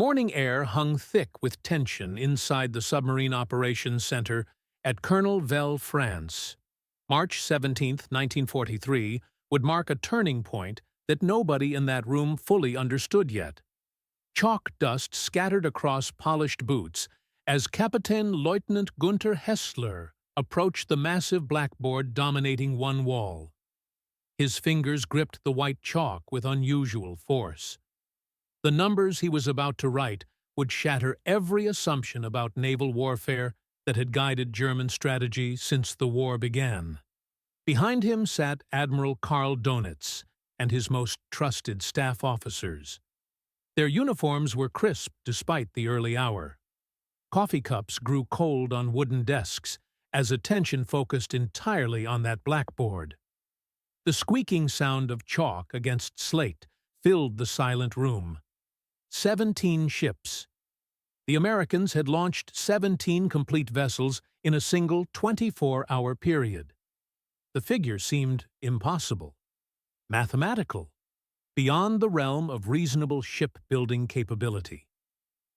morning air hung thick with tension inside the Submarine Operations Center at Colonel France. March 17, 1943, would mark a turning point that nobody in that room fully understood yet. Chalk dust scattered across polished boots as Kapitän Lieutenant Gunther Hessler approached the massive blackboard dominating one wall. His fingers gripped the white chalk with unusual force. The numbers he was about to write would shatter every assumption about naval warfare that had guided German strategy since the war began. Behind him sat Admiral Karl Donitz and his most trusted staff officers. Their uniforms were crisp despite the early hour. Coffee cups grew cold on wooden desks as attention focused entirely on that blackboard. The squeaking sound of chalk against slate filled the silent room. 17 ships. The Americans had launched 17 complete vessels in a single 24-hour period. The figure seemed impossible, mathematical, beyond the realm of reasonable shipbuilding capability.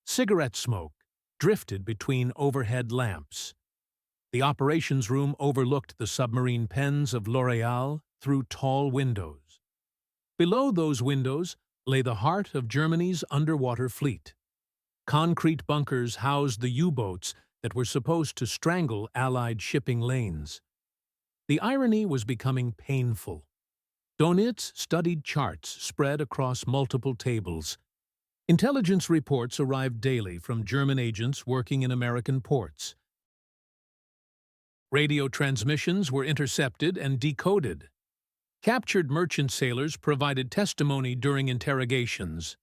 Cigarette smoke drifted between overhead lamps. The operations room overlooked the submarine pens of L'Oréal through tall windows. Below those windows lay the heart of Germany's underwater fleet. Concrete bunkers housed the U-boats that were supposed to strangle Allied shipping lanes. The irony was becoming painful. Donitz studied charts spread across multiple tables. Intelligence reports arrived daily from German agents working in American ports. Radio transmissions were intercepted and decoded. Captured merchant sailors provided testimony during interrogations.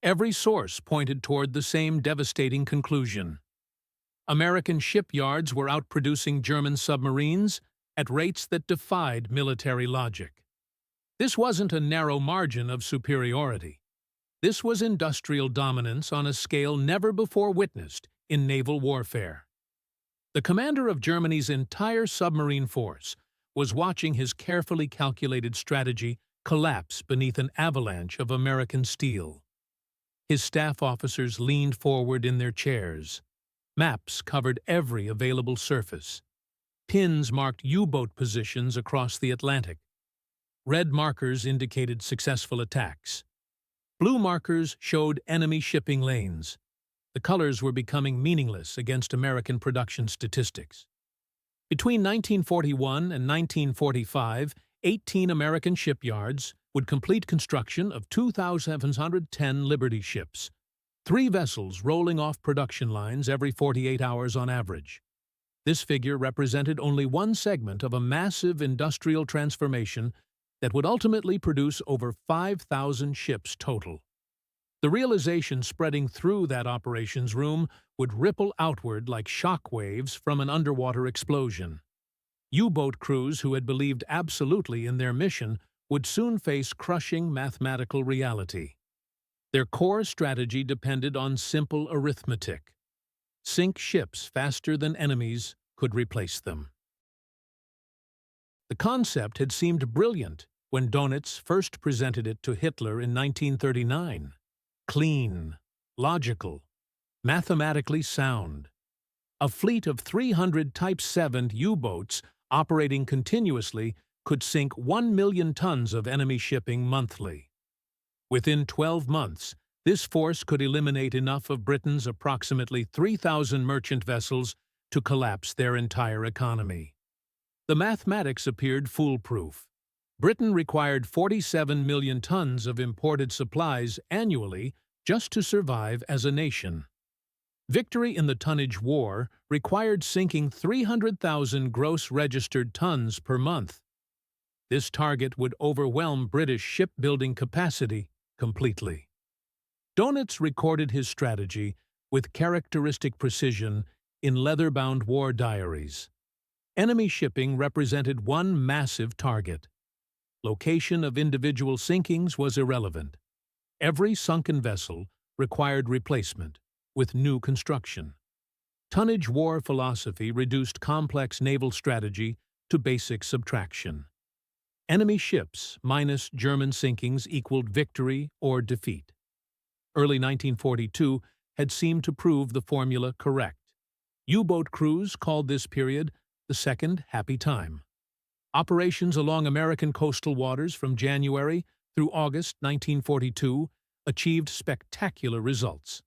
Every source pointed toward the same devastating conclusion. American shipyards were outproducing German submarines at rates that defied military logic. This wasn't a narrow margin of superiority. This was industrial dominance on a scale never before witnessed in naval warfare. The commander of Germany's entire submarine force was watching his carefully calculated strategy collapse beneath an avalanche of American steel. His staff officers leaned forward in their chairs. Maps covered every available surface. Pins marked U-boat positions across the Atlantic. Red markers indicated successful attacks. Blue markers showed enemy shipping lanes. The colors were becoming meaningless against American production statistics. Between 1941 and 1945, 18 American shipyards would complete construction of 2,710 Liberty ships, 3 vessels rolling off production lines every 48 hours on average. This figure represented only one segment of a massive industrial transformation that would ultimately produce over 5,000 ships total. The realization spreading through that operations room would ripple outward like shock waves from an underwater explosion. U-boat crews who had believed absolutely in their mission would soon face crushing mathematical reality. Their core strategy depended on simple arithmetic. Sink ships faster than enemies could replace them. The concept had seemed brilliant when Donitz first presented it to Hitler in 1939. Clean, logical, mathematically sound. A fleet of 300 Type 7 U-boats operating continuously could sink 1 million tons of enemy shipping monthly. Within 12 months, this force could eliminate enough of Britain's approximately 3,000 merchant vessels to collapse their entire economy. The mathematics appeared foolproof. Britain required 47 million tons of imported supplies annually just to survive as a nation. Victory in the tonnage war required sinking 300,000 gross registered tons per month. This target would overwhelm British shipbuilding capacity completely. Donitz recorded his strategy with characteristic precision in leather-bound war diaries. Enemy shipping represented one massive target. Location of individual sinkings was irrelevant. Every sunken vessel required replacement with new construction. Tonnage war philosophy reduced complex naval strategy to basic subtraction. Enemy ships minus German sinkings equaled victory or defeat. Early 1942 had seemed to prove the formula correct. U-boat crews called this period the Second Happy Time. Operations along American coastal waters from January through August 1942 achieved spectacular results.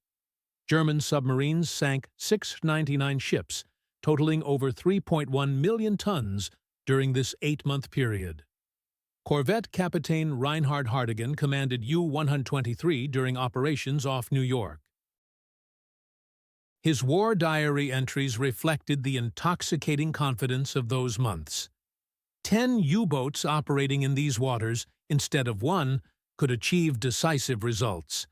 German submarines sank 699 ships, totaling over 3.1 million tons during this 8-month period. Corvette Captain Reinhard Hardigan commanded U-123 during operations off New York. His war diary entries reflected the intoxicating confidence of those months. 10 U-boats operating in these waters, instead of one, could achieve decisive results.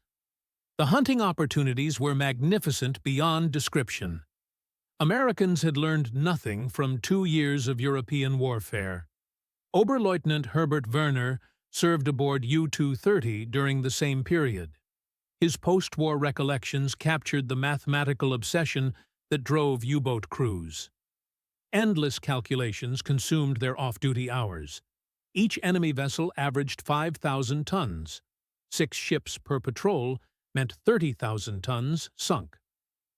The hunting opportunities were magnificent beyond description. Americans had learned nothing from 2 years of European warfare. Oberleutnant Herbert Werner served aboard U-230 during the same period. His post-war recollections captured the mathematical obsession that drove U-boat crews. Endless calculations consumed their off-duty hours. Each enemy vessel averaged 5,000 tons. 6 ships per patrol meant 30,000 tons sunk.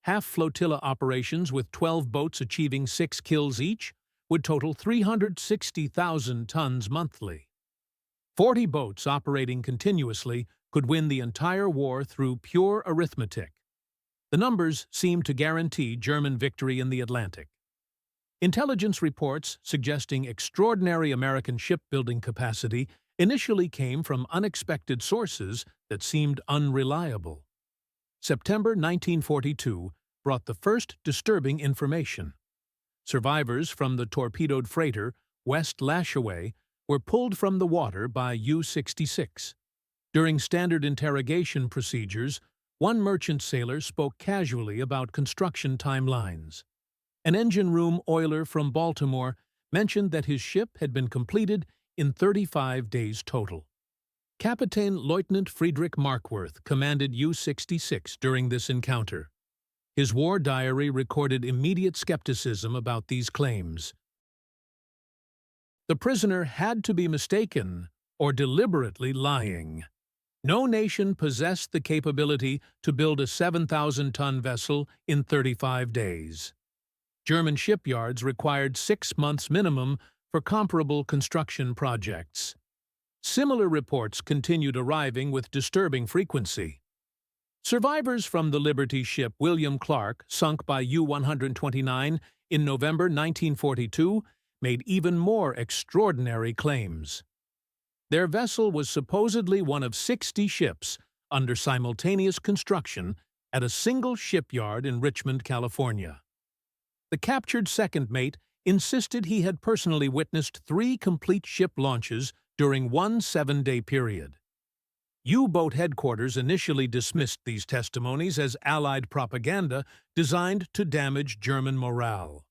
Half-flotilla operations with 12 boats achieving 6 kills each would total 360,000 tons monthly. 40 boats operating continuously could win the entire war through pure arithmetic. The numbers seemed to guarantee German victory in the Atlantic. Intelligence reports suggesting extraordinary American shipbuilding capacity initially came from unexpected sources that seemed unreliable. September 1942 brought the first disturbing information. Survivors from the torpedoed freighter West Lashaway were pulled from the water by U-66. During standard interrogation procedures, one merchant sailor spoke casually about construction timelines. An engine room oiler from Baltimore mentioned that his ship had been completed in 35 days total. Captain Lieutenant Friedrich Markworth commanded U-66 during this encounter. His war diary recorded immediate skepticism about these claims. The prisoner had to be mistaken or deliberately lying. No nation possessed the capability to build a 7,000-ton vessel in 35 days. German shipyards required 6 months minimum for comparable construction projects. Similar reports continued arriving with disturbing frequency. Survivors from the Liberty ship William Clark, sunk by U-129 in November 1942, made even more extraordinary claims. Their vessel was supposedly one of 60 ships under simultaneous construction at a single shipyard in Richmond, California. The captured second mate insisted he had personally witnessed 3 complete ship launches during one 7-day period. U-boat headquarters initially dismissed these testimonies as Allied propaganda designed to damage German morale.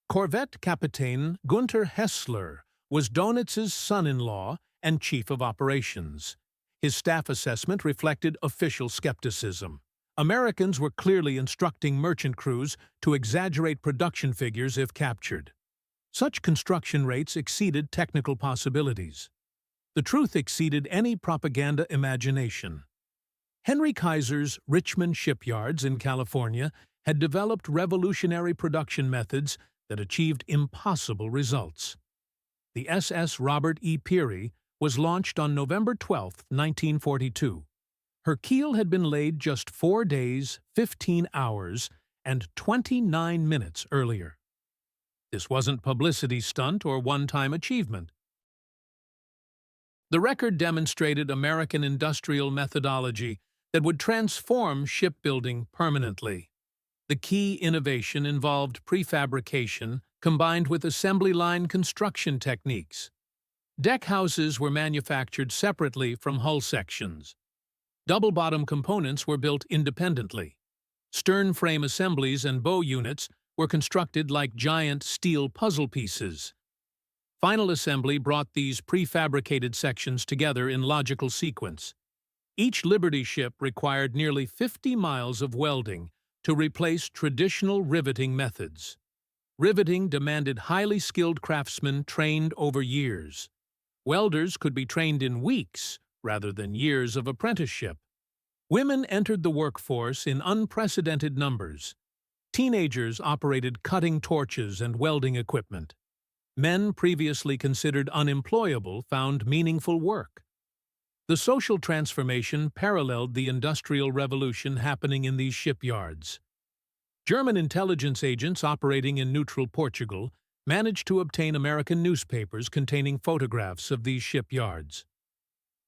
Corvette Captain Gunther Hessler was Donitz's son-in-law and chief of operations. His staff assessment reflected official skepticism. Americans were clearly instructing merchant crews to exaggerate production figures if captured. Such construction rates exceeded technical possibilities. The truth exceeded any propaganda imagination. Henry Kaiser's Richmond Shipyards in California had developed revolutionary production methods that achieved impossible results. The SS Robert E. Peary was launched on November 12, 1942. Her keel had been laid just 4 days, 15 hours, and 29 minutes earlier. This wasn't publicity stunt or one-time achievement. The record demonstrated American industrial methodology that would transform shipbuilding permanently. The key innovation involved prefabrication combined with assembly line construction techniques. Deck houses were manufactured separately from hull sections. Double-bottom components were built independently. Stern frame assemblies and bow units were constructed like giant steel puzzle pieces. Final assembly brought these prefabricated sections together in logical sequence. Each Liberty ship required nearly 50 miles of welding to replace traditional riveting methods. Riveting demanded highly skilled craftsmen trained over years. Welders could be trained in weeks rather than years of apprenticeship. Women entered the workforce in unprecedented numbers. Teenagers operated cutting torches and welding equipment. Men previously considered unemployable found meaningful work. The social transformation paralleled the Industrial Revolution happening in these shipyards. German intelligence agents operating in neutral Portugal managed to obtain American newspapers containing photographs of these shipyards.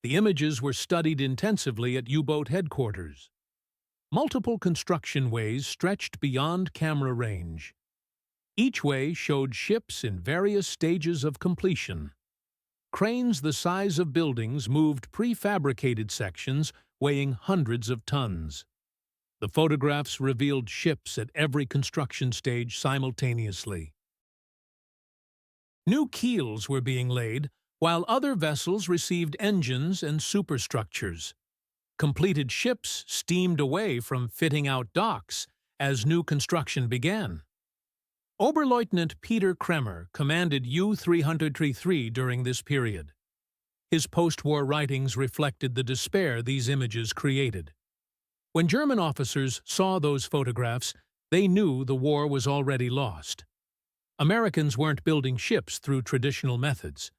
The images were studied intensively at U-boat headquarters. Multiple construction ways stretched beyond camera range. Each way showed ships in various stages of completion. Cranes the size of buildings moved prefabricated sections weighing hundreds of tons. The photographs revealed ships at every construction stage simultaneously. New keels were being laid, while other vessels received engines and superstructures. Completed ships steamed away from fitting out docks as new construction began. Oberleutnant Peter Kremer commanded U-333 during this period. His post-war writings reflected the despair these images created. When German officers saw those photographs, they knew the war was already lost. Americans weren't building ships through traditional methods.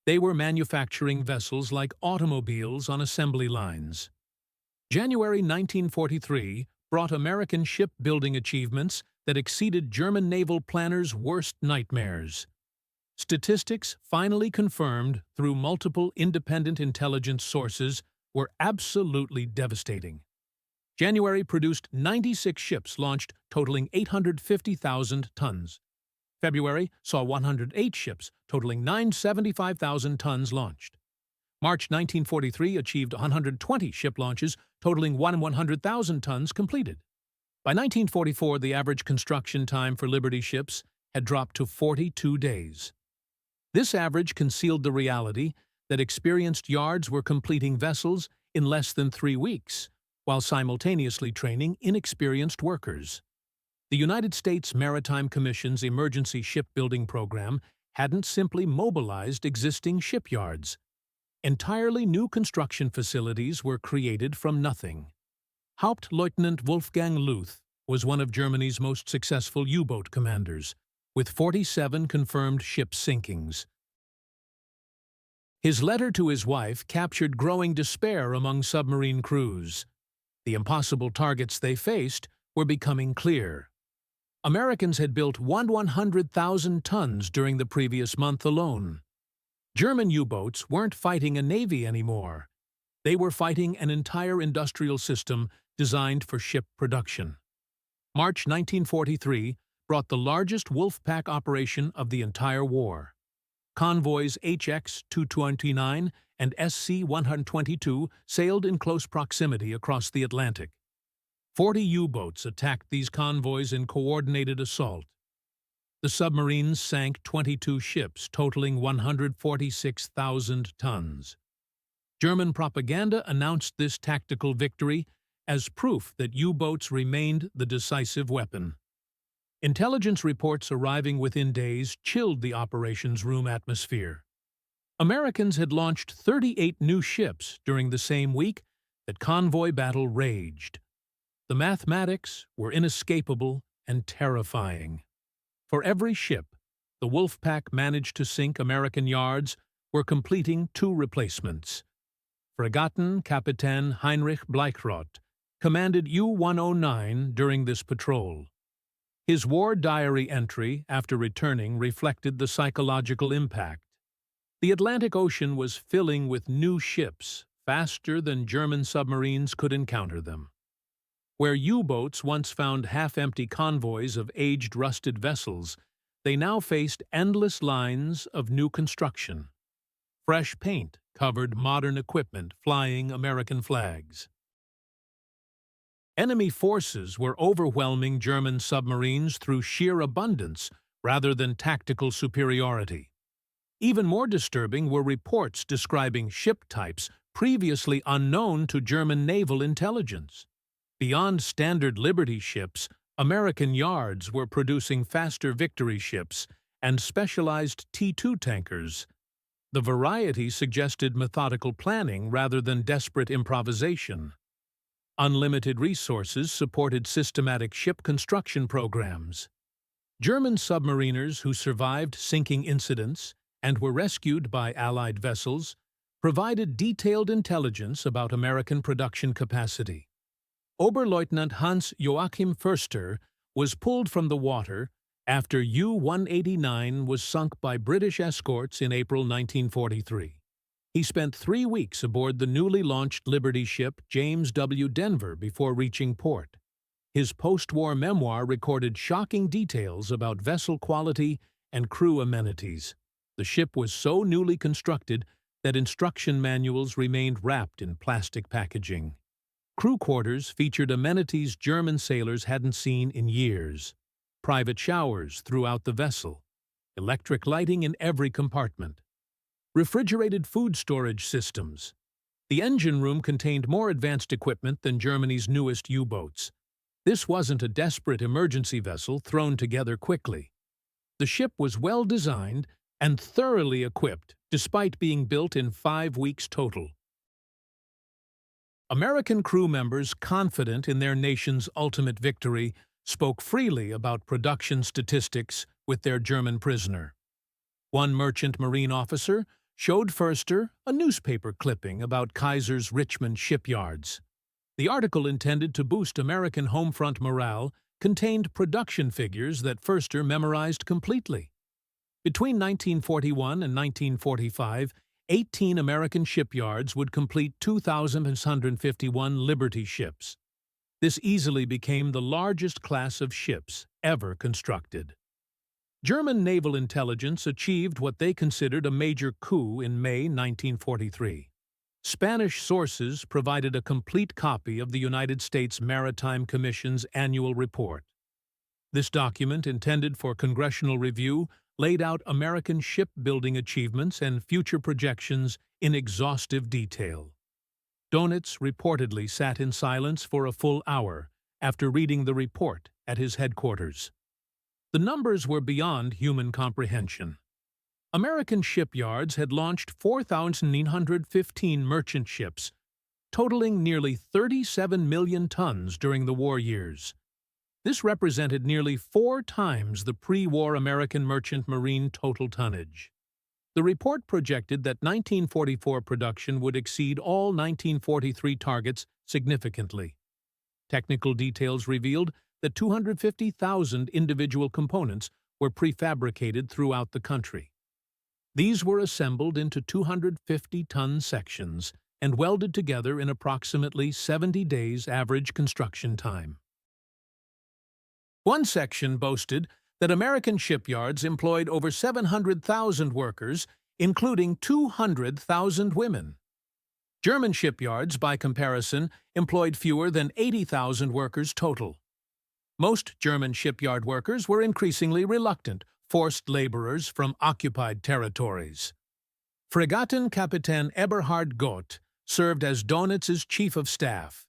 They were manufacturing vessels like automobiles on assembly lines. January 1943 brought American shipbuilding achievements that exceeded German naval planners' worst nightmares. Statistics finally confirmed through multiple independent intelligence sources were absolutely devastating. January produced 96 ships launched totaling 850,000 tons. February saw 108 ships totaling 975,000 tons launched. March 1943 achieved 120 ship launches totaling 100,000 tons completed. By 1944, the average construction time for Liberty ships had dropped to 42 days. This average concealed the reality that experienced yards were completing vessels in less than 3 weeks, while simultaneously training inexperienced workers. The United States Maritime Commission's emergency shipbuilding program hadn't simply mobilized existing shipyards. Entirely new construction facilities were created from nothing. Hauptleutnant Wolfgang Luth was one of Germany's most successful U-boat commanders, with 47 confirmed ship sinkings. His letter to his wife captured growing despair among submarine crews. The impossible targets they faced were becoming clear. Americans had built 100,000 tons during the previous month alone. German U-boats weren't fighting a navy anymore. They were fighting an entire industrial system designed for ship production. March 1943 brought the largest Wolfpack operation of the entire war. Convoys HX-229 and SC-122 sailed in close proximity across the Atlantic. 40 U-boats attacked these convoys in coordinated assault. The submarines sank 22 ships, totaling 146,000 tons. German propaganda announced this tactical victory as proof that U-boats remained the decisive weapon. Intelligence reports arriving within days chilled the operations room atmosphere. Americans had launched 38 new ships during the same week that convoy battle raged. The mathematics were inescapable and terrifying. For every ship the Wolfpack managed to sink, American yards were completing 2 replacements. Fregattenkapitän Heinrich Bleichrodt commanded U-109 during this patrol. His war diary entry after returning reflected the psychological impact. The Atlantic Ocean was filling with new ships faster than German submarines could encounter them. Where U-boats once found half-empty convoys of aged, rusted vessels, they now faced endless lines of new construction. Fresh paint covered modern equipment flying American flags. Enemy forces were overwhelming German submarines through sheer abundance rather than tactical superiority. Even more disturbing were reports describing ship types previously unknown to German naval intelligence. Beyond standard Liberty ships, American yards were producing faster Victory ships and specialized T-2 tankers. The variety suggested methodical planning rather than desperate improvisation. Unlimited resources supported systematic ship construction programs. German submariners who survived sinking incidents and were rescued by Allied vessels provided detailed intelligence about American production capacity. Oberleutnant Hans Joachim Förster was pulled from the water after U-189 was sunk by British escorts in April 1943. He spent 3 weeks aboard the newly launched Liberty ship James W. Denver before reaching port. His post-war memoir recorded shocking details about vessel quality and crew amenities. The ship was so newly constructed that instruction manuals remained wrapped in plastic packaging. Crew quarters featured amenities German sailors hadn't seen in years. Private showers throughout the vessel, electric lighting in every compartment, refrigerated food storage systems. The engine room contained more advanced equipment than Germany's newest U-boats. This wasn't a desperate emergency vessel thrown together quickly. The ship was well designed and thoroughly equipped, despite being built in 5 weeks total. American crew members, confident in their nation's ultimate victory, spoke freely about production statistics with their German prisoner. One merchant marine officer showed Förster a newspaper clipping about Kaiser's Richmond shipyards. The article, intended to boost American homefront morale, contained production figures that Förster memorized completely. Between 1941 and 1945, 18 American shipyards would complete 2,651 Liberty ships. This easily became the largest class of ships ever constructed. German naval intelligence achieved what they considered a major coup in May 1943. Spanish sources provided a complete copy of the United States Maritime Commission's annual report. This document, intended for congressional review, laid out American shipbuilding achievements and future projections in exhaustive detail. Dönitz reportedly sat in silence for a full hour after reading the report at his headquarters. The numbers were beyond human comprehension. American shipyards had launched 4,915 merchant ships, totaling nearly 37 million tons during the war years. This represented nearly 4 times the pre-war American merchant marine total tonnage. The report projected that 1944 production would exceed all 1943 targets significantly. Technical details revealed that 250,000 individual components were prefabricated throughout the country. These were assembled into 250-ton sections and welded together in approximately 70 days average construction time. One section boasted that American shipyards employed over 700,000 workers, including 200,000 women. German shipyards, by comparison, employed fewer than 80,000 workers total. Most German shipyard workers were increasingly reluctant, forced laborers from occupied territories. Fregattenkapitän Eberhard Gott served as Dönitz's chief of staff.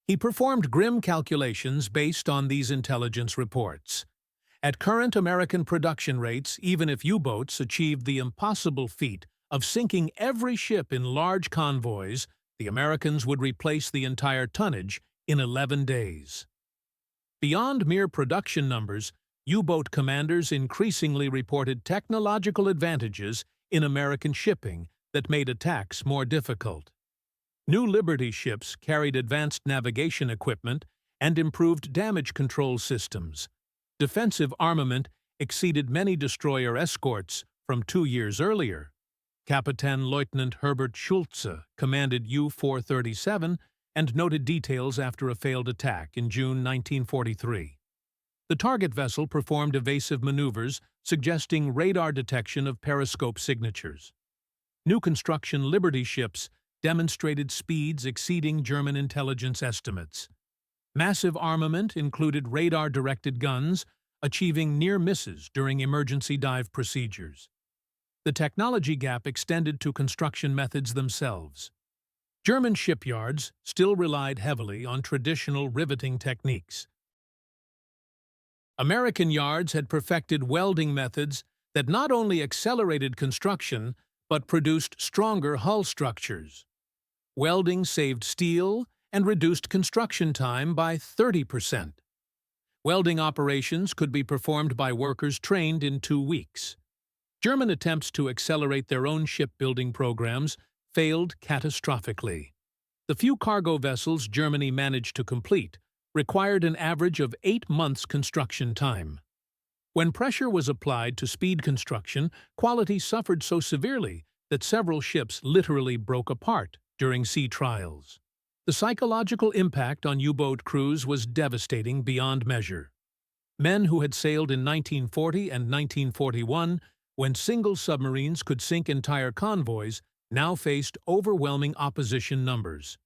He performed grim calculations based on these intelligence reports. At current American production rates, even if U-boats achieved the impossible feat of sinking every ship in large convoys, the Americans would replace the entire tonnage in 11 days. Beyond mere production numbers, U-boat commanders increasingly reported technological advantages in American shipping that made attacks more difficult. New Liberty ships carried advanced navigation equipment and improved damage control systems. Defensive armament exceeded many destroyer escorts from 2 years earlier. Kapitän Lieutenant Herbert Schulze commanded U-437 and noted details after a failed attack in June 1943. The target vessel performed evasive maneuvers, suggesting radar detection of periscope signatures. New construction Liberty ships demonstrated speeds exceeding German intelligence estimates. Massive armament included radar-directed guns, achieving near misses during emergency dive procedures. The technology gap extended to construction methods themselves. German shipyards still relied heavily on traditional riveting techniques. American yards had perfected welding methods that not only accelerated construction but produced stronger hull structures. Welding saved steel and reduced construction time by 30%. Welding operations could be performed by workers trained in 2 weeks. German attempts to accelerate their own shipbuilding programs failed catastrophically. The few cargo vessels Germany managed to complete required an average of 8 months construction time. When pressure was applied to speed construction, quality suffered so severely that several ships literally broke apart during sea trials. The psychological impact on U-boat crews was devastating beyond measure. Men who had sailed in 1940 and 1941, when single submarines could sink entire convoys, now faced overwhelming opposition numbers.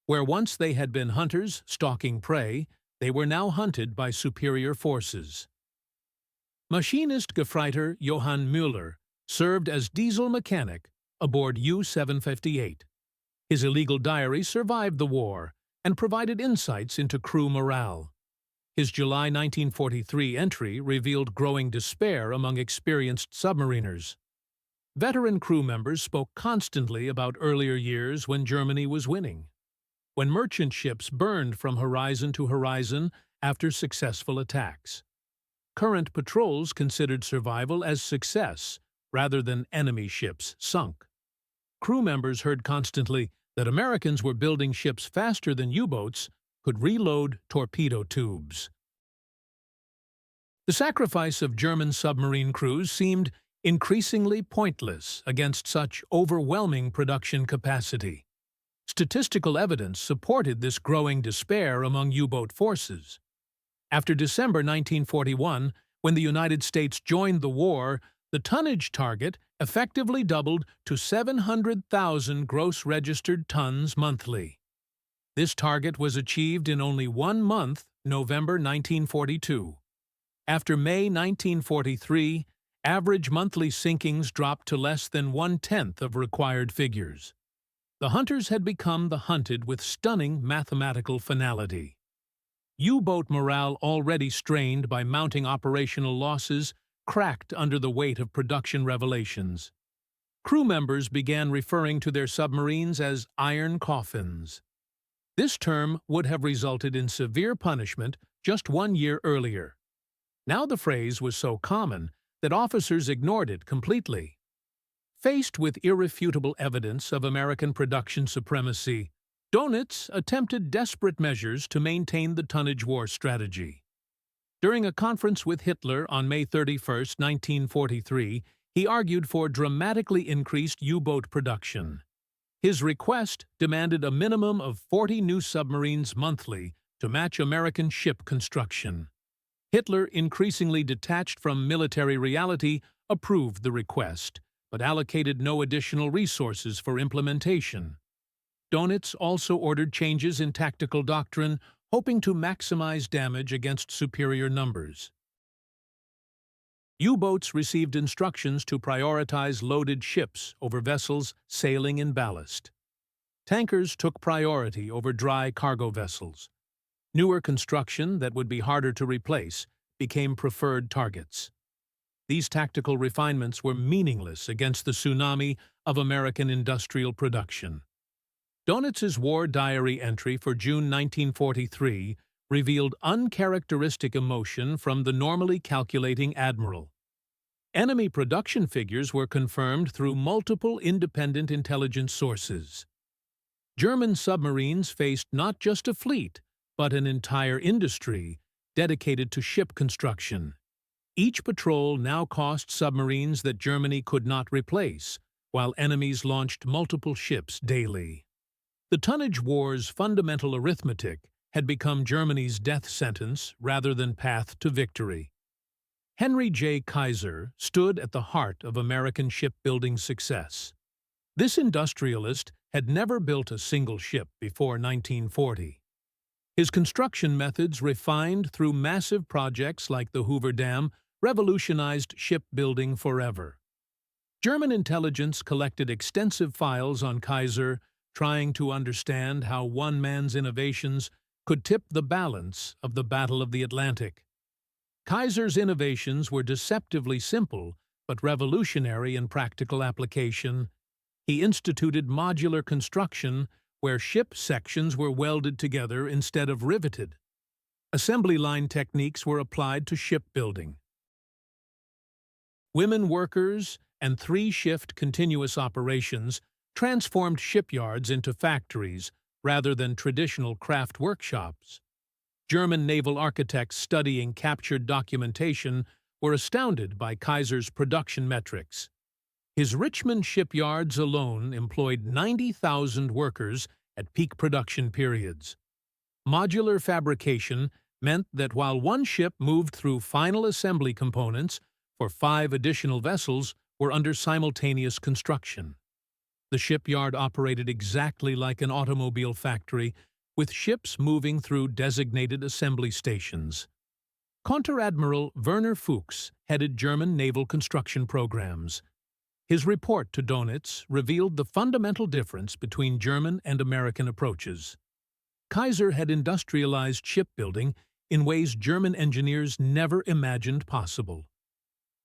Where once they had been hunters stalking prey, they were now hunted by superior forces. Machinist Gefreiter Johann Müller served as diesel mechanic aboard U-758. His illegal diary survived the war and provided insights into crew morale. His July 1943 entry revealed growing despair among experienced submariners. Veteran crew members spoke constantly about earlier years when Germany was winning, when merchant ships burned from horizon to horizon after successful attacks. Current patrols considered survival as success rather than enemy ships sunk. Crew members heard constantly that Americans were building ships faster than U-boats could reload torpedo tubes. The sacrifice of German submarine crews seemed increasingly pointless against such overwhelming production capacity. Statistical evidence supported this growing despair among U-boat forces. After December 1941, when the United States joined the war, the tonnage target effectively doubled to 700,000 gross registered tons monthly. This target was achieved in only 1 month, November 1942. After May 1943, average monthly sinkings dropped to less than 1/10 of required figures. The hunters had become the hunted with stunning mathematical finality. U-boat morale, already strained by mounting operational losses, cracked under the weight of production revelations. Crew members began referring to their submarines as iron coffins. This term would have resulted in severe punishment just 1 year earlier. Now the phrase was so common that officers ignored it completely. Faced with irrefutable evidence of American production supremacy, Dönitz attempted desperate measures to maintain the tonnage war strategy. During a conference with Hitler on May 31, 1943, he argued for dramatically increased U-boat production. His request demanded a minimum of 40 new submarines monthly to match American ship construction. Hitler, increasingly detached from military reality, approved the request, but allocated no additional resources for implementation. Dönitz also ordered changes in tactical doctrine, hoping to maximize damage against superior numbers. U-boats received instructions to prioritize loaded ships over vessels sailing in ballast. Tankers took priority over dry cargo vessels. Newer construction that would be harder to replace became preferred targets. These tactical refinements were meaningless against the tsunami of American industrial production. Dönitz's war diary entry for June 1943 revealed uncharacteristic emotion from the normally calculating admiral. Enemy production figures were confirmed through multiple independent intelligence sources. German submarines faced not just a fleet, but an entire industry dedicated to ship construction. Each patrol now cost submarines that Germany could not replace, while enemies launched multiple ships daily. The tonnage war's fundamental arithmetic had become Germany's death sentence rather than path to victory. Henry J. Kaiser stood at the heart of American shipbuilding success. This industrialist had never built a single ship before 1940. His construction methods, refined through massive projects like the Hoover Dam, revolutionized shipbuilding forever. German intelligence collected extensive files on Kaiser, trying to understand how one man's innovations could tip the balance of the Battle of the Atlantic. Kaiser's innovations were deceptively simple, but revolutionary in practical application. He instituted modular construction, where ship sections were welded together instead of riveted. Assembly line techniques were applied to shipbuilding. Women workers and three-shift continuous operations transformed shipyards into factories rather than traditional craft workshops. German naval architects studying captured documentation were astounded by Kaiser's production metrics. His Richmond shipyards alone employed 90,000 workers at peak production periods. Modular fabrication meant that while one ship moved through final assembly components, for 5 additional vessels were under simultaneous construction. The shipyard operated exactly like an automobile factory, with ships moving through designated assembly stations. Konteradmiral Werner Fuchs headed German naval construction programs. His report to Donitz revealed the fundamental difference between German and American approaches. Kaiser had industrialized shipbuilding in ways German engineers never imagined possible.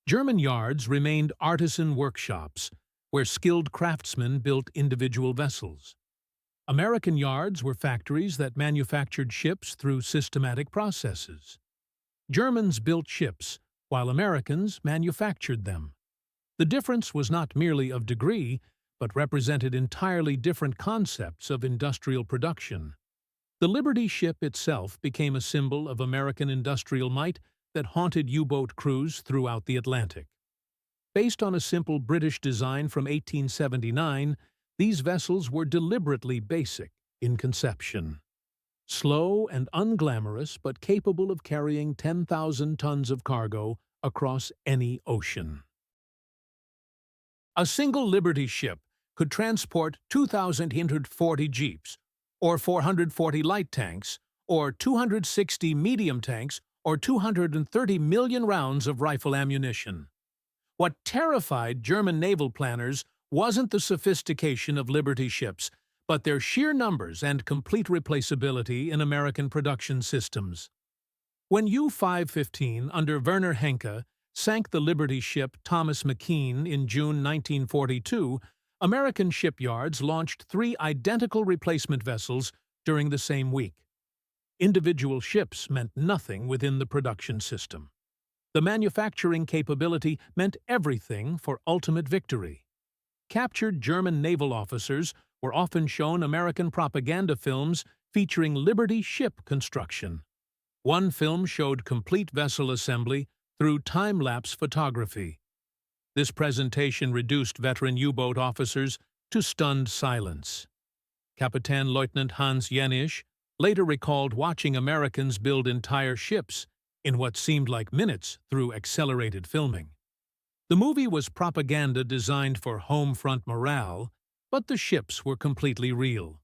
German yards remained artisan workshops, where skilled craftsmen built individual vessels. American yards were factories that manufactured ships through systematic processes. Germans built ships, while Americans manufactured them. The difference was not merely of degree, but represented entirely different concepts of industrial production. The Liberty ship itself became a symbol of American industrial might that haunted U-boat crews throughout the Atlantic. Based on a simple British design from 1879, these vessels were deliberately basic in conception. Slow and unglamorous, but capable of carrying 10,000 tons of cargo across any ocean. A single Liberty ship could transport 2,840 jeeps, or 440 light tanks, or 260 medium tanks, or 230 million rounds of rifle ammunition. What terrified German naval planners wasn't the sophistication of Liberty ships, but their sheer numbers and complete replaceability in American production systems. When U-515 under Werner Henke sank the Liberty ship Thomas McKean in June 1942, American shipyards launched 3 identical replacement vessels during the same week. Individual ships meant nothing within the production system. The manufacturing capability meant everything for ultimate victory. Captured German naval officers were often shown American propaganda films featuring Liberty ship construction. One film showed complete vessel assembly through time-lapse photography. This presentation reduced veteran U-boat officers to stunned silence. Kapitän Leutnant Hans Jenisch later recalled watching Americans build entire ships in what seemed like minutes through accelerated filming. The movie was propaganda designed for home front morale, but the ships were completely real.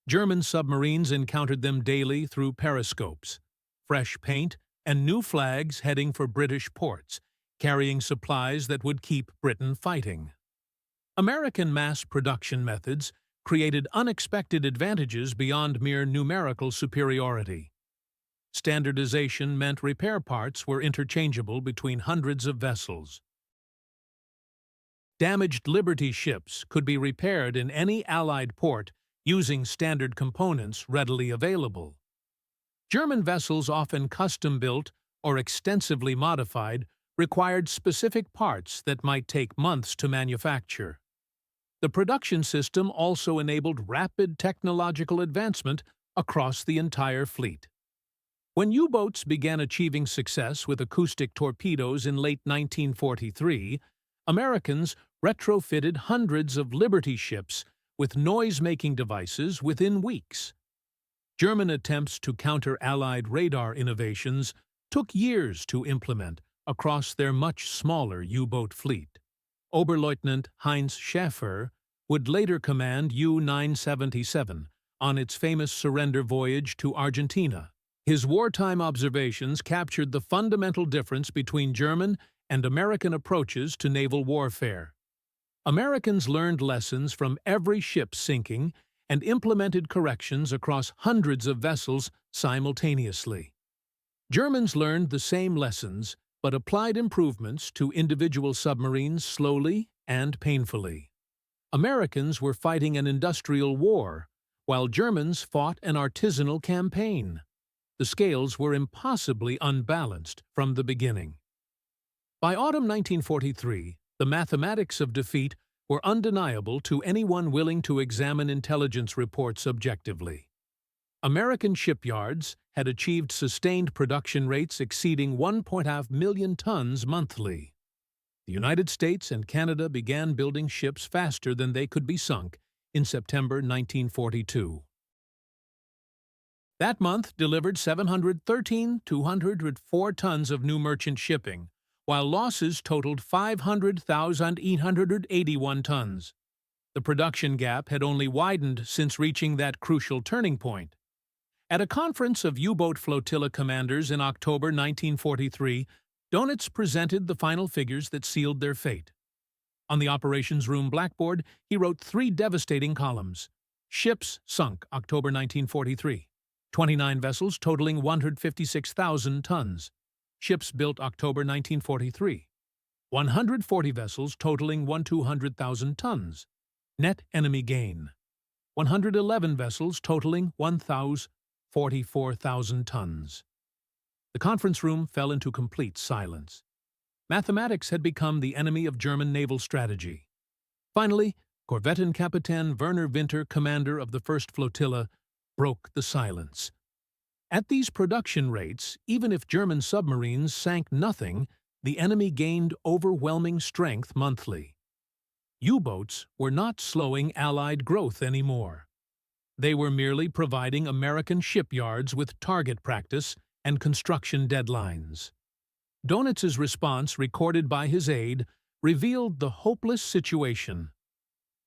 German submarines encountered them daily through periscopes, fresh paint, and new flags heading for British ports, carrying supplies that would keep Britain fighting. American mass production methods created unexpected advantages beyond mere numerical superiority. Standardization meant repair parts were interchangeable between hundreds of vessels. Damaged Liberty ships could be repaired in any Allied port using standard components readily available. German vessels, often custom-built or extensively modified, required specific parts that might take months to manufacture. The production system also enabled rapid technological advancement across the entire fleet. When U-boats began achieving success with acoustic torpedoes in late 1943, Americans retrofitted hundreds of Liberty ships with noise-making devices within weeks. German attempts to counter Allied radar innovations took years to implement across their much smaller U-boat fleet. Oberleutnant Heinz Schäfer would later command U-977 on its famous surrender voyage to Argentina. His wartime observations captured the fundamental difference between German and American approaches to naval warfare. Americans learned lessons from every ship sinking and implemented corrections across hundreds of vessels simultaneously. Germans learned the same lessons but applied improvements to individual submarines slowly and painfully. Americans were fighting an industrial war, while Germans fought an artisanal campaign. The scales were impossibly unbalanced from the beginning. By autumn 1943, the mathematics of defeat were undeniable to anyone willing to examine intelligence reports objectively. American shipyards had achieved sustained production rates exceeding 1.5 million tons monthly. The United States and Canada began building ships faster than they could be sunk in September 1942. That month delivered 713,204 tons of new merchant shipping, while losses totaled 500,881 tons. The production gap had only widened since reaching that crucial turning point. At a conference of U-boat flotilla commanders in October 1943, Donitz presented the final figures that sealed their fate. On the operations room blackboard, he wrote 3 devastating columns. Ships sunk October 1943. 29 vessels totaling 156,000 tons. Ships built October 1943. 140 vessels totaling 1,200,000 tons. Net enemy gain. 111 vessels totaling 1,044,000 tons. The conference room fell into complete silence. Mathematics had become the enemy of German naval strategy. Finally, Korvettenkapitän Werner Winter, commander of the First Flotilla, broke the silence. At these production rates, even if German submarines sank nothing, the enemy gained overwhelming strength monthly. U-boats were not slowing Allied growth anymore. They were merely providing American shipyards with target practice and construction deadlines. Donitz's response, recorded by his aide, revealed the hopeless situation.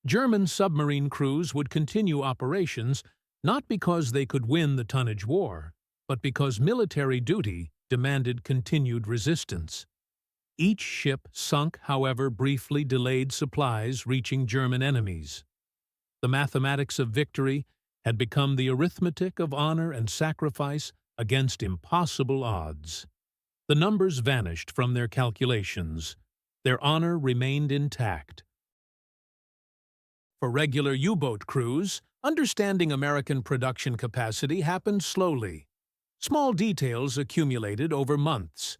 German submarine crews would continue operations not because they could win the tonnage war, but because military duty demanded continued resistance. Each ship sunk, however, briefly delayed supplies reaching German enemies. The mathematics of victory had become the arithmetic of honor and sacrifice against impossible odds. The numbers vanished from their calculations. Their honor remained intact. For regular U-boat crews, understanding American production capacity happened slowly. Small details accumulated over months.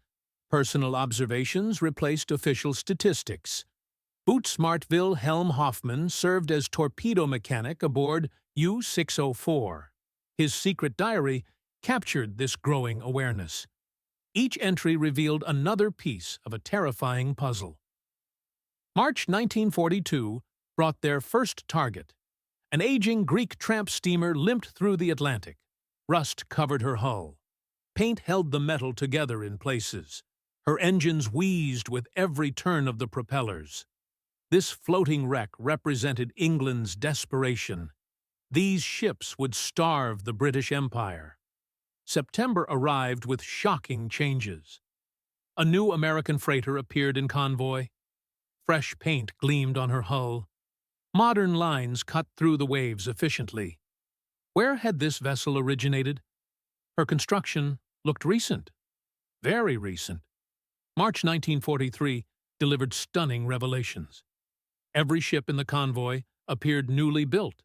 Personal observations replaced official statistics. Boots Martville Helm Hoffman served as torpedo mechanic aboard U-604. His secret diary captured this growing awareness. Each entry revealed another piece of a terrifying puzzle. March 1942 brought their first target. An aging Greek tramp steamer limped through the Atlantic. Rust covered her hull. Paint held the metal together in places. Her engines wheezed with every turn of the propellers. This floating wreck represented England's desperation. These ships would starve the British Empire. September arrived with shocking changes. A new American freighter appeared in convoy. Fresh paint gleamed on her hull. Modern lines cut through the waves efficiently. Where had this vessel originated? Her construction looked recent. Very recent. March 1943 delivered stunning revelations. Every ship in the convoy appeared newly built.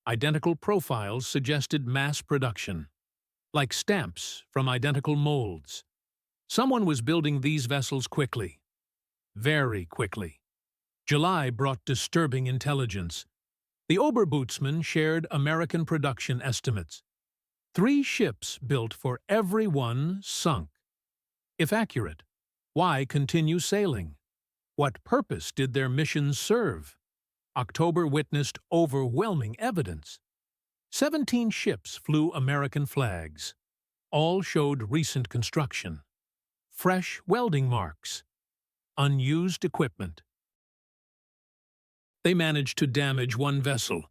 Identical profiles suggested mass production, like stamps from identical molds. Someone was building these vessels quickly. Very quickly. July brought disturbing intelligence. The Oberbootsman shared American production estimates. 3 ships built for every one sunk. If accurate, why continue sailing? What purpose did their missions serve? October witnessed overwhelming evidence. 17 ships flew American flags. All showed recent construction. Fresh welding marks. Unused equipment. They managed to damage one vessel.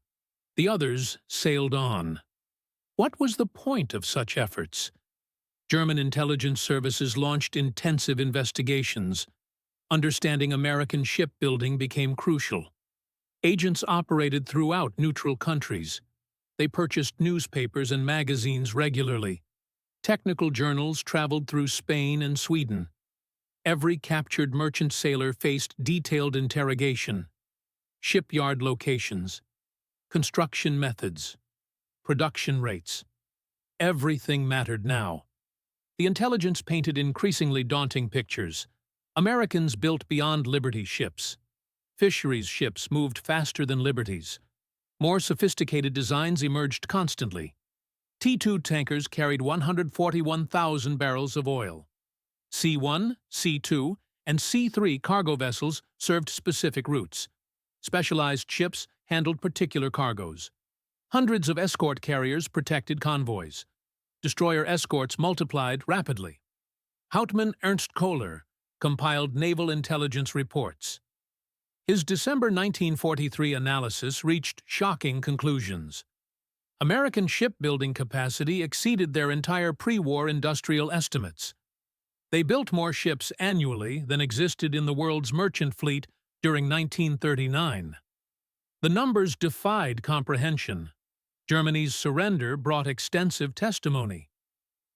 The others sailed on. What was the point of such efforts? German intelligence services launched intensive investigations. Understanding American shipbuilding became crucial. Agents operated throughout neutral countries. They purchased newspapers and magazines regularly. Technical journals traveled through Spain and Sweden. Every captured merchant sailor faced detailed interrogation. Shipyard locations. Construction methods. production rates. Everything mattered now. The intelligence painted increasingly daunting pictures. Americans built beyond Liberty ships. Fisheries ships moved faster than Liberties. More sophisticated designs emerged constantly. T2 tankers carried 141,000 barrels of oil. C1, C2, and C3 cargo vessels served specific routes. Specialized ships handled particular cargoes. Hundreds of escort carriers protected convoys. Destroyer escorts multiplied rapidly. Hauptmann Ernst Kohler compiled naval intelligence reports. His December 1943 analysis reached shocking conclusions. American shipbuilding capacity exceeded their entire pre-war industrial estimates. They built more ships annually than existed in the world's merchant fleet during 1939. The numbers defied comprehension. Germany's surrender brought extensive testimony.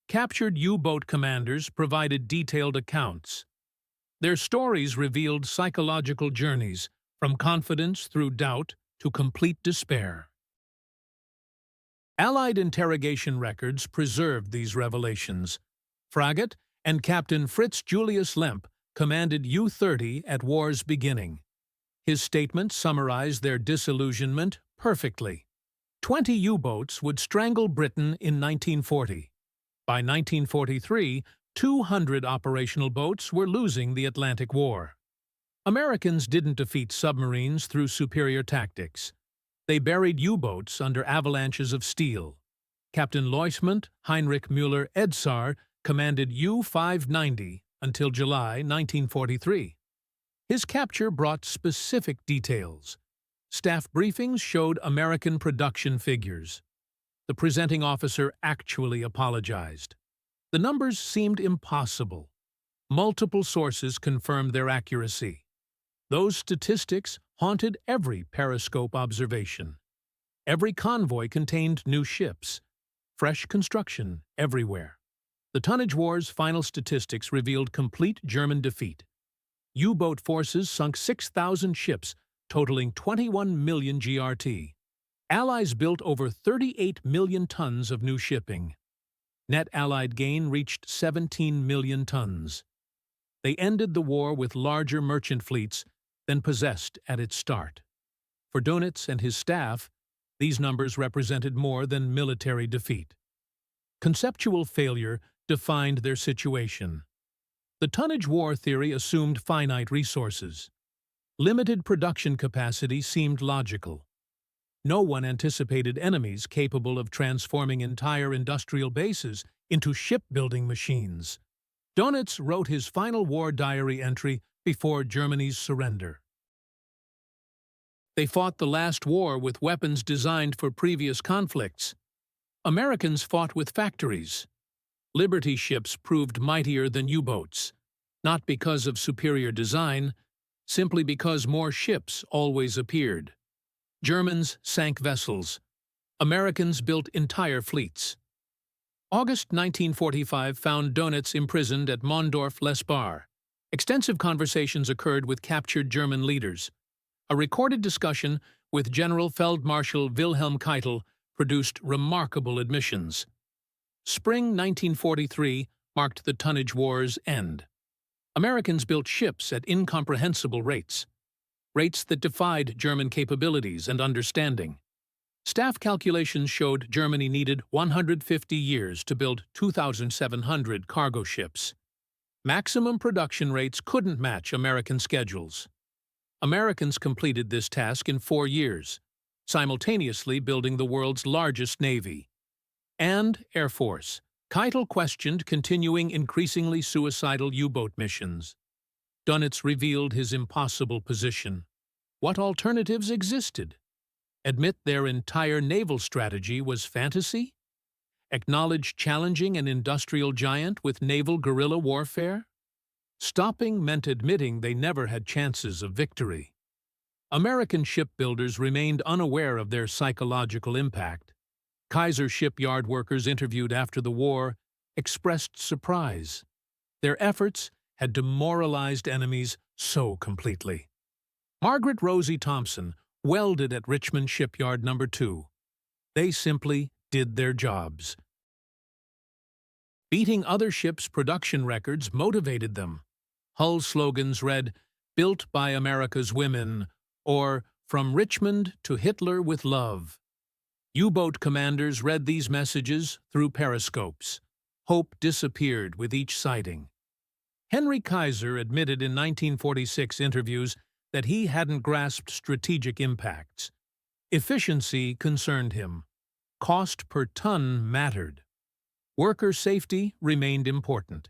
Captured U-boat commanders provided detailed accounts. Their stories revealed psychological journeys, from confidence through doubt to complete despair. Allied interrogation records preserved these revelations. Frigate and Captain Fritz Julius Lemp commanded U-30 at war's beginning. His statement summarized their disillusionment perfectly. 20 U-boats would strangle Britain in 1940. By 1943, 200 operational boats were losing the Atlantic War. Americans didn't defeat submarines through superior tactics. They buried U-boats under avalanches of steel. Captain Leutnant Heinrich Müller-Edzard commanded U-590 until July 1943. His capture brought specific details. Staff briefings showed American production figures. The presenting officer actually apologized. The numbers seemed impossible. Multiple sources confirmed their accuracy. Those statistics haunted every periscope observation. Every convoy contained new ships. Fresh construction everywhere. The tonnage war's final statistics revealed complete German defeat. U-boat forces sunk 6,000 ships, totaling 21 million GRT. Allies built over 38 million tons of new shipping. Net Allied gain reached 17 million tons. They ended the war with larger merchant fleets than possessed at its start. For Dönitz and his staff, these numbers represented more than military defeat. Conceptual failure defined their situation. The tonnage war theory assumed finite resources. Limited production capacity seemed logical. No one anticipated enemies capable of transforming entire industrial bases into shipbuilding machines. Dönitz wrote his final war diary entry before Germany's surrender. They fought the last war with weapons designed for previous conflicts. Americans fought with factories. Liberty ships proved mightier than U-boats, not because of superior design, simply because more ships always appeared. Germans sank vessels. Americans built entire fleets. August 1945 found Dönitz imprisoned at Mondorf-les-Bains. Extensive conversations occurred with captured German leaders. A recorded discussion with General Feldmarschall Wilhelm Keitel produced remarkable admissions. Spring 1943 marked the tonnage war's end. Americans built ships at incomprehensible rates that defied German capabilities and understanding. Staff calculations showed Germany needed 150 years to build 2,700 cargo ships. Maximum production rates couldn't match American schedules. Americans completed this task in 4 years, simultaneously building the world's largest navy. And Air Force. Keitel questioned continuing increasingly suicidal U-boat missions. Dönitz revealed his impossible position. What alternatives existed? Admit their entire naval strategy was fantasy? Acknowledge challenging an industrial giant with naval guerrilla warfare? Stopping meant admitting they never had chances of victory. American shipbuilders remained unaware of their psychological impact. Kaiser shipyard workers interviewed after the war expressed surprise. Their efforts had demoralized enemies so completely. Margaret Rosie Thompson welded at Richmond Shipyard No. 2. They simply did their jobs. Beating other ships' production records motivated them. Hull slogans read, "Built by America's Women," or "From Richmond to Hitler with Love." U-boat commanders read these messages through periscopes. Hope disappeared with each sighting. Henry Kaiser admitted in 1946 interviews that he hadn't grasped strategic impacts. Efficiency concerned him. Cost per ton mattered. Worker safety remained important.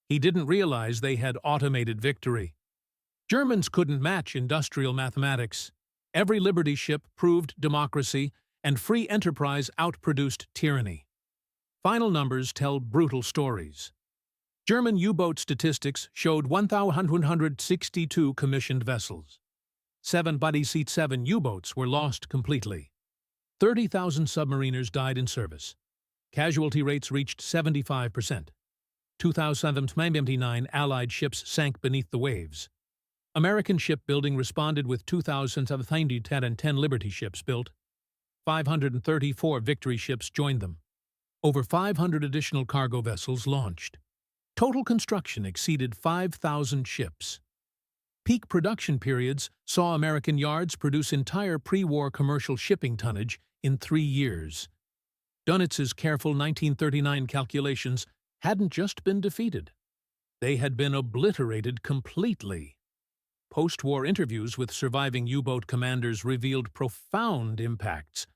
He didn't realize they had automated victory. Germans couldn't match industrial mathematics. Every Liberty ship proved democracy, and free enterprise outproduced tyranny. Final numbers tell brutal stories. German U-boat statistics showed 1,162 commissioned vessels. 7 Buddy Seat 7 U-boats were lost completely. 30,000 submariners died in service. Casualty rates reached 75%. 2,729 Allied ships sank beneath the waves. American shipbuilding responded with 2,710 Liberty ships built. 534 Victory ships joined them. Over 500 additional cargo vessels launched. Total construction exceeded 5,000 ships. Peak production periods saw American yards produce entire pre-war commercial shipping tonnage in 3 years. Donitz's careful 1939 calculations hadn't just been defeated. They had been obliterated completely. Post-war interviews with surviving U-boat commanders revealed profound impacts.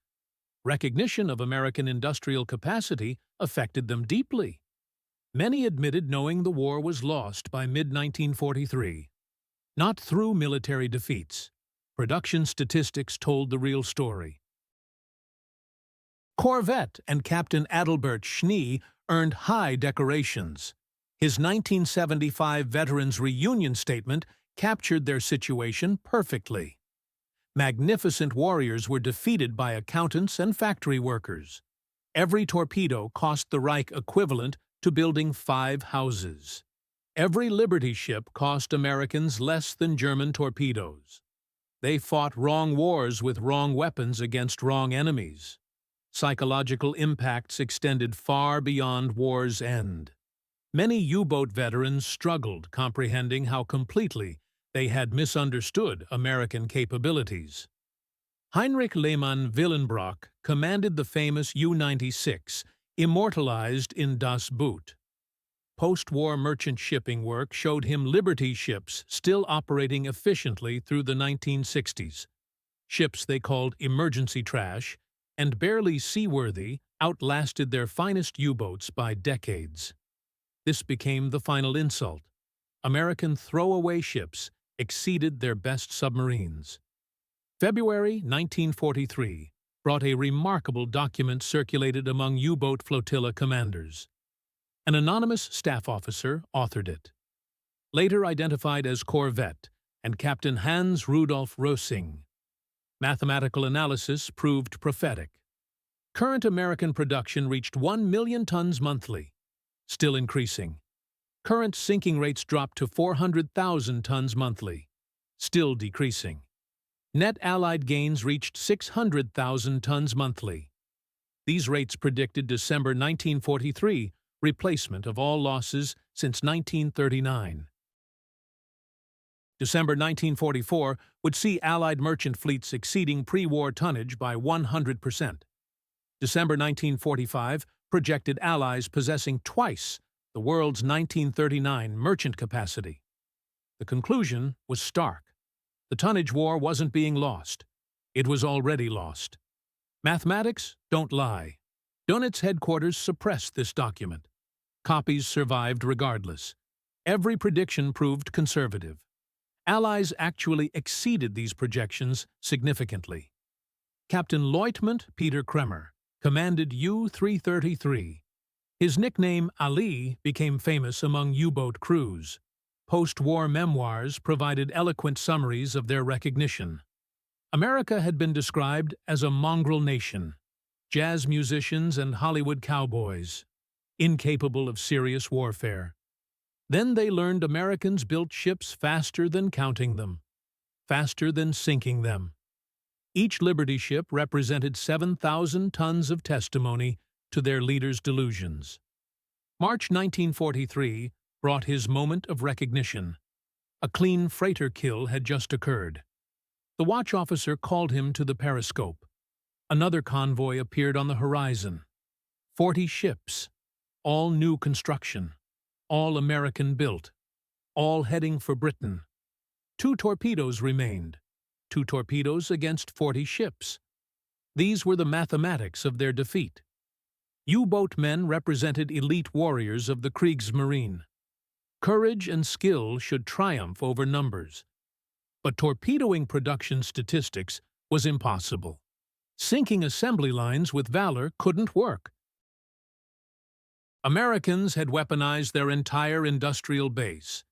Recognition of American industrial capacity affected them deeply. Many admitted knowing the war was lost by mid-1943. Not through military defeats. Production statistics told the real story. Corvette and Captain Adalbert Schnee earned high decorations. His 1975 Veterans Reunion Statement captured their situation perfectly. Magnificent warriors were defeated by accountants and factory workers. Every torpedo cost the Reich equivalent to building 5 houses. Every Liberty ship cost Americans less than German torpedoes. They fought wrong wars with wrong weapons against wrong enemies. Psychological impacts extended far beyond war's end. Many U-boat veterans struggled comprehending how completely they had misunderstood American capabilities. Heinrich Lehmann Willenbrock commanded the famous U-96, immortalized in Das Boot. Post-war merchant shipping work showed him Liberty ships still operating efficiently through the 1960s. Ships they called emergency trash and barely seaworthy outlasted their finest U-boats by decades. This became the final insult. American throwaway ships exceeded their best submarines. February 1943 brought a remarkable document circulated among U-boat flotilla commanders. An anonymous staff officer authored it. Later identified as Corvette and Captain Hans Rudolf Rösing. Mathematical analysis proved prophetic. Current American production reached 1 million tons monthly, still increasing. Current sinking rates dropped to 400,000 tons monthly, still decreasing. Net Allied gains reached 600,000 tons monthly. These rates predicted December 1943, replacement of all losses since 1939. December 1944 would see Allied merchant fleets exceeding pre-war tonnage by 100%. December 1945 projected Allies possessing twice the world's 1939 merchant capacity. The conclusion was stark. The tonnage war wasn't being lost. It was already lost. Mathematics don't lie. Donitz headquarters suppressed this document. Copies survived regardless. Every prediction proved conservative. Allies actually exceeded these projections significantly. Captain Lieutenant Peter Kremer commanded U-333. His nickname Ali became famous among U-boat crews. Post-war memoirs provided eloquent summaries of their recognition. America had been described as a mongrel nation, jazz musicians and Hollywood cowboys, incapable of serious warfare. Then they learned Americans built ships faster than counting them, faster than sinking them. Each Liberty ship represented 7,000 tons of testimony to their leaders' delusions. March 1943 brought his moment of recognition. A clean freighter kill had just occurred. The watch officer called him to the periscope. Another convoy appeared on the horizon. 40 ships, all new construction, all American-built, all heading for Britain. 2 torpedoes remained. 2 torpedoes against 40 ships. These were the mathematics of their defeat. U-boat men represented elite warriors of the Kriegsmarine. Courage and skill should triumph over numbers. But torpedoing production statistics was impossible. Sinking assembly lines with valor couldn't work. Americans had weaponized their entire industrial base.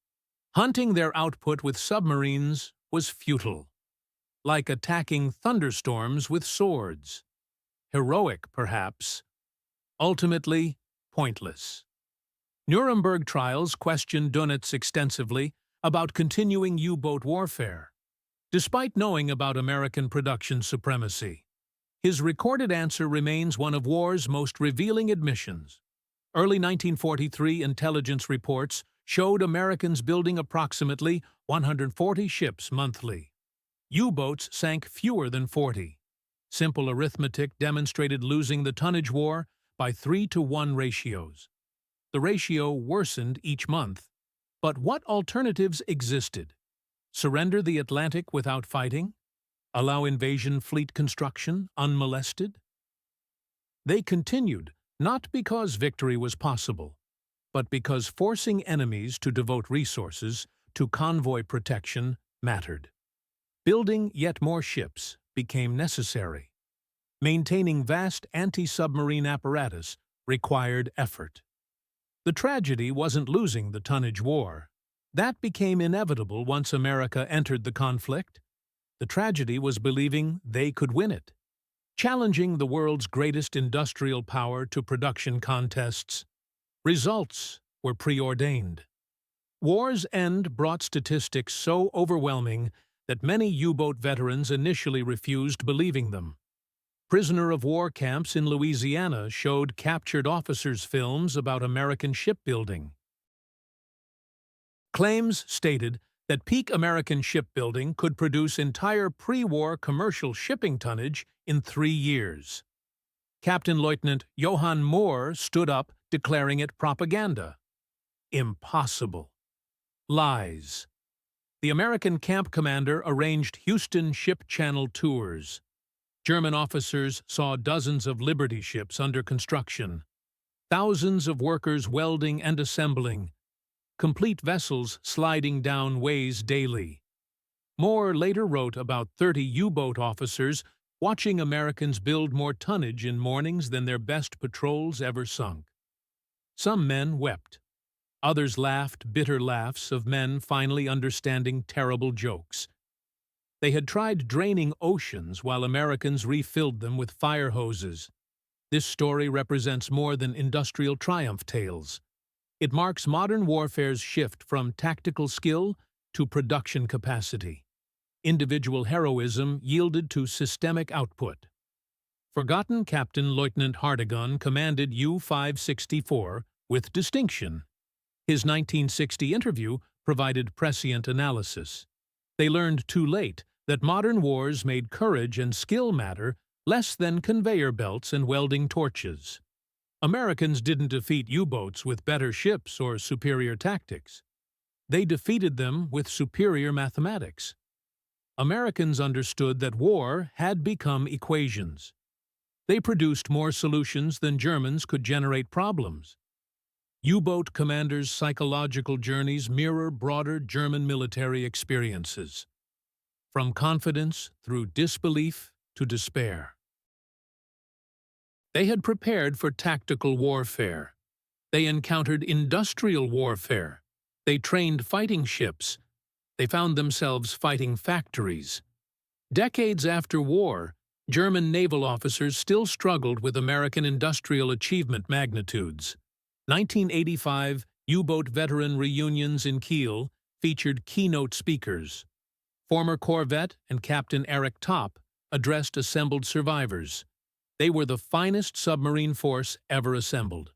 Hunting their output with submarines was futile, like attacking thunderstorms with swords. Heroic, perhaps. Ultimately, pointless. Nuremberg trials questioned Dönitz extensively about continuing U-boat warfare, despite knowing about American production supremacy. His recorded answer remains one of war's most revealing admissions. Early 1943 intelligence reports showed Americans building approximately 140 ships monthly. U-boats sank fewer than 40. Simple arithmetic demonstrated losing the tonnage war by 3-to-1 ratios. The ratio worsened each month. But what alternatives existed? Surrender the Atlantic without fighting? Allow invasion fleet construction unmolested? They continued, not because victory was possible, but because forcing enemies to devote resources to convoy protection mattered. Building yet more ships became necessary. Maintaining vast anti-submarine apparatus required effort. The tragedy wasn't losing the tonnage war. That became inevitable once America entered the conflict. The tragedy was believing they could win it. Challenging the world's greatest industrial power to production contests. Results were preordained. War's end brought statistics so overwhelming that many U-boat veterans initially refused believing them. Prisoner-of-war camps in Louisiana showed captured officers' films about American shipbuilding. Claims stated that peak American shipbuilding could produce entire pre-war commercial shipping tonnage in 3 years. Captain Lieutenant Johann Moore stood up, declaring it propaganda. Impossible. Lies. The American camp commander arranged Houston ship channel tours. German officers saw dozens of Liberty ships under construction, thousands of workers welding and assembling, complete vessels sliding down ways daily. Moore later wrote about 30 U-boat officers watching Americans build more tonnage in mornings than their best patrols ever sunk. Some men wept. Others laughed bitter laughs of men finally understanding terrible jokes. They had tried draining oceans while Americans refilled them with fire hoses. This story represents more than industrial triumph tales. It marks modern warfare's shift from tactical skill to production capacity. Individual heroism yielded to systemic output. Forgotten Captain Lieutenant Hardigan commanded U-564 with distinction. His 1960 interview provided prescient analysis. They learned too late that modern wars made courage and skill matter less than conveyor belts and welding torches. Americans didn't defeat U-boats with better ships or superior tactics. They defeated them with superior mathematics. Americans understood that war had become equations. They produced more solutions than Germans could generate problems. U-boat commanders' psychological journeys mirror broader German military experiences. From confidence through disbelief to despair. They had prepared for tactical warfare. They encountered industrial warfare. They trained fighting ships. They found themselves fighting factories. Decades after war, German naval officers still struggled with American industrial achievement magnitudes. 1985 U-boat veteran reunions in Kiel featured keynote speakers. Former corvette and Captain Eric Topp addressed assembled survivors. They were the finest submarine force ever assembled.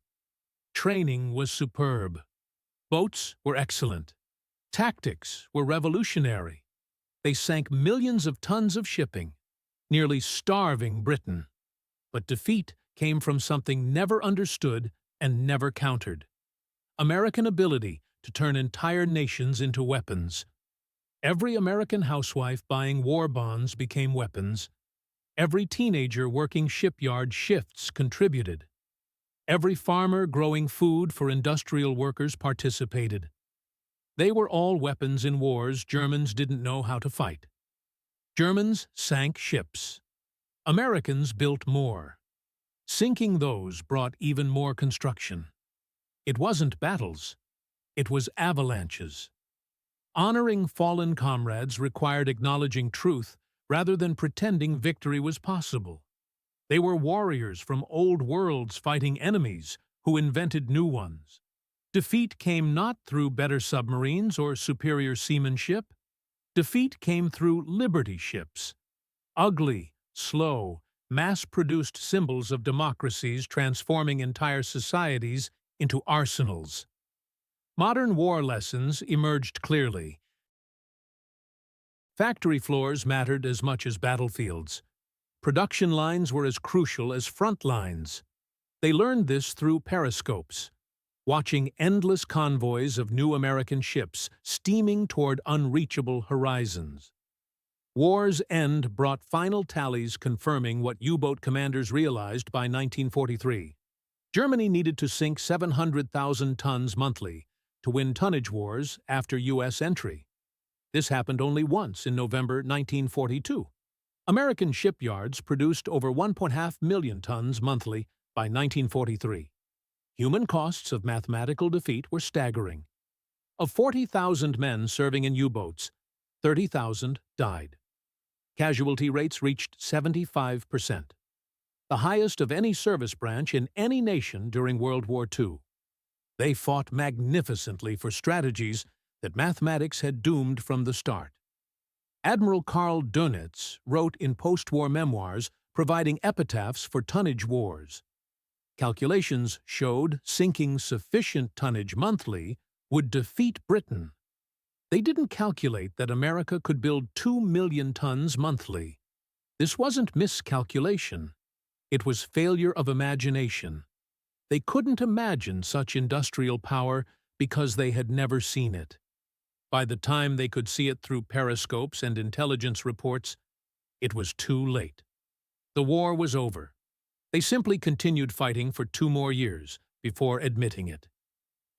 Training was superb. Boats were excellent. Tactics were revolutionary. They sank millions of tons of shipping, nearly starving Britain. But defeat came from something never understood and never countered: American ability to turn entire nations into weapons. Every American housewife buying war bonds became weapons. Every teenager working shipyard shifts contributed. Every farmer growing food for industrial workers participated. They were all weapons in wars Germans didn't know how to fight. Germans sank ships. Americans built more. Sinking those brought even more construction. It wasn't battles. It was avalanches. Honoring fallen comrades required acknowledging truth rather than pretending victory was possible. They were warriors from old worlds fighting enemies who invented new ones. Defeat came not through better submarines or superior seamanship. Defeat came through liberty ships. Ugly, slow, mass-produced symbols of democracies transforming entire societies into arsenals. Modern war lessons emerged clearly. Factory floors mattered as much as battlefields. Production lines were as crucial as front lines. They learned this through periscopes, watching endless convoys of new American ships steaming toward unreachable horizons. War's end brought final tallies confirming what U-boat commanders realized by 1943. Germany needed to sink 700,000 tons monthly to win tonnage wars after U.S. entry. This happened only once in November 1942. American shipyards produced over 1.5 million tons monthly by 1943. Human costs of mathematical defeat were staggering. Of 40,000 men serving in U-boats, 30,000 died. Casualty rates reached 75%, the highest of any service branch in any nation during World War II. They fought magnificently for strategies that mathematics had doomed from the start. Admiral Karl Dönitz wrote in post-war memoirs providing epitaphs for tonnage wars. Calculations showed sinking sufficient tonnage monthly would defeat Britain. They didn't calculate that America could build 2 million tons monthly. This wasn't miscalculation. It was failure of imagination. They couldn't imagine such industrial power because they had never seen it. By the time they could see it through periscopes and intelligence reports, it was too late. The war was over. They simply continued fighting for 2 more years before admitting it.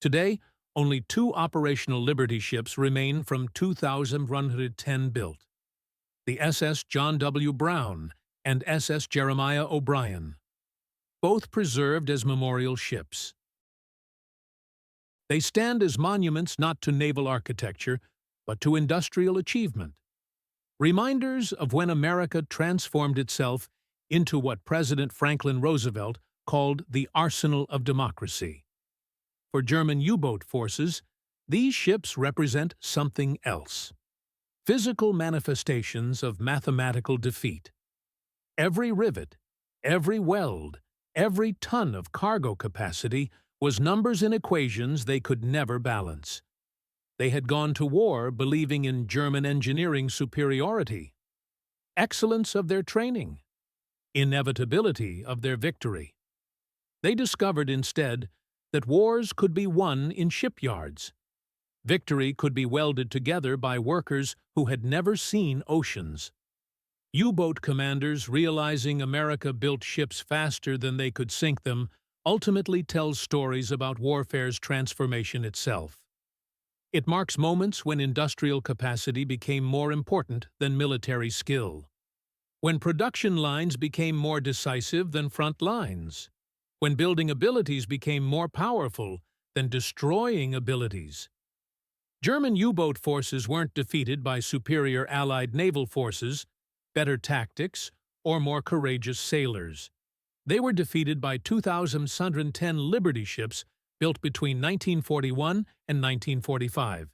Today, only 2 operational Liberty ships remain from 2,110 built: the SS John W. Brown and SS Jeremiah O'Brien, both preserved as memorial ships. They stand as monuments not to naval architecture, but to industrial achievement. Reminders of when America transformed itself into what President Franklin Roosevelt called the arsenal of democracy. For German U-boat forces, these ships represent something else: physical manifestations of mathematical defeat. Every rivet, every weld, every ton of cargo capacity was numbers in equations they could never balance. They had gone to war believing in German engineering superiority, excellence of their training, inevitability of their victory. They discovered instead that wars could be won in shipyards. Victory could be welded together by workers who had never seen oceans. U-boat commanders, realizing America built ships faster than they could sink them, ultimately tells stories about warfare's transformation itself. It marks moments when industrial capacity became more important than military skill, when production lines became more decisive than front lines, when building abilities became more powerful than destroying abilities. German U-boat forces weren't defeated by superior Allied naval forces, better tactics, or more courageous sailors. They were defeated by 2,110 Liberty ships built between 1941 and 1945.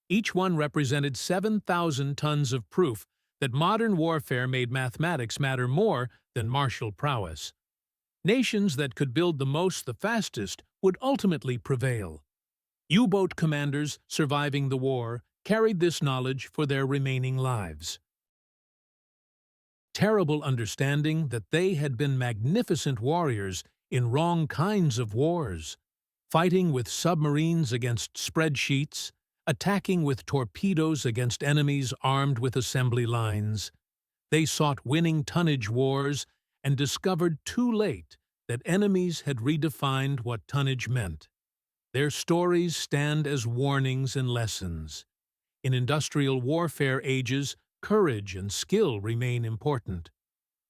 Each one represented 7,000 tons of proof that modern warfare made mathematics matter more than martial prowess. Nations that could build the most the fastest would ultimately prevail. U-boat commanders surviving the war carried this knowledge for their remaining lives. Terrible understanding that they had been magnificent warriors in wrong kinds of wars, fighting with submarines against spreadsheets, attacking with torpedoes against enemies armed with assembly lines. They sought winning tonnage wars and discovered too late that enemies had redefined what tonnage meant. Their stories stand as warnings and lessons. In industrial warfare ages, courage and skill remain important,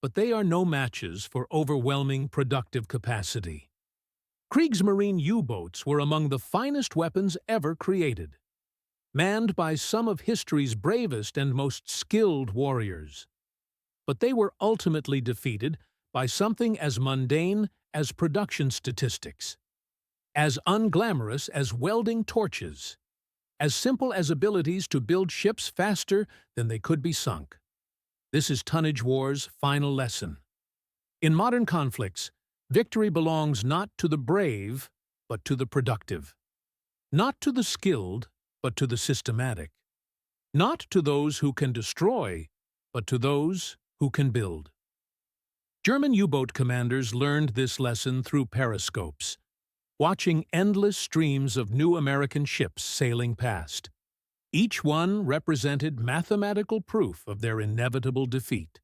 but they are no matches for overwhelming productive capacity. Kriegsmarine U-boats were among the finest weapons ever created, manned by some of history's bravest and most skilled warriors. But they were ultimately defeated by something as mundane as production statistics, as unglamorous as welding torches, as simple as abilities to build ships faster than they could be sunk. This is tonnage war's final lesson. In modern conflicts, victory belongs not to the brave, but to the productive. Not to the skilled, but to the systematic. Not to those who can destroy, but to those who can build. German U-boat commanders learned this lesson through periscopes, watching endless streams of new American ships sailing past. Each one represented mathematical proof of their inevitable defeat.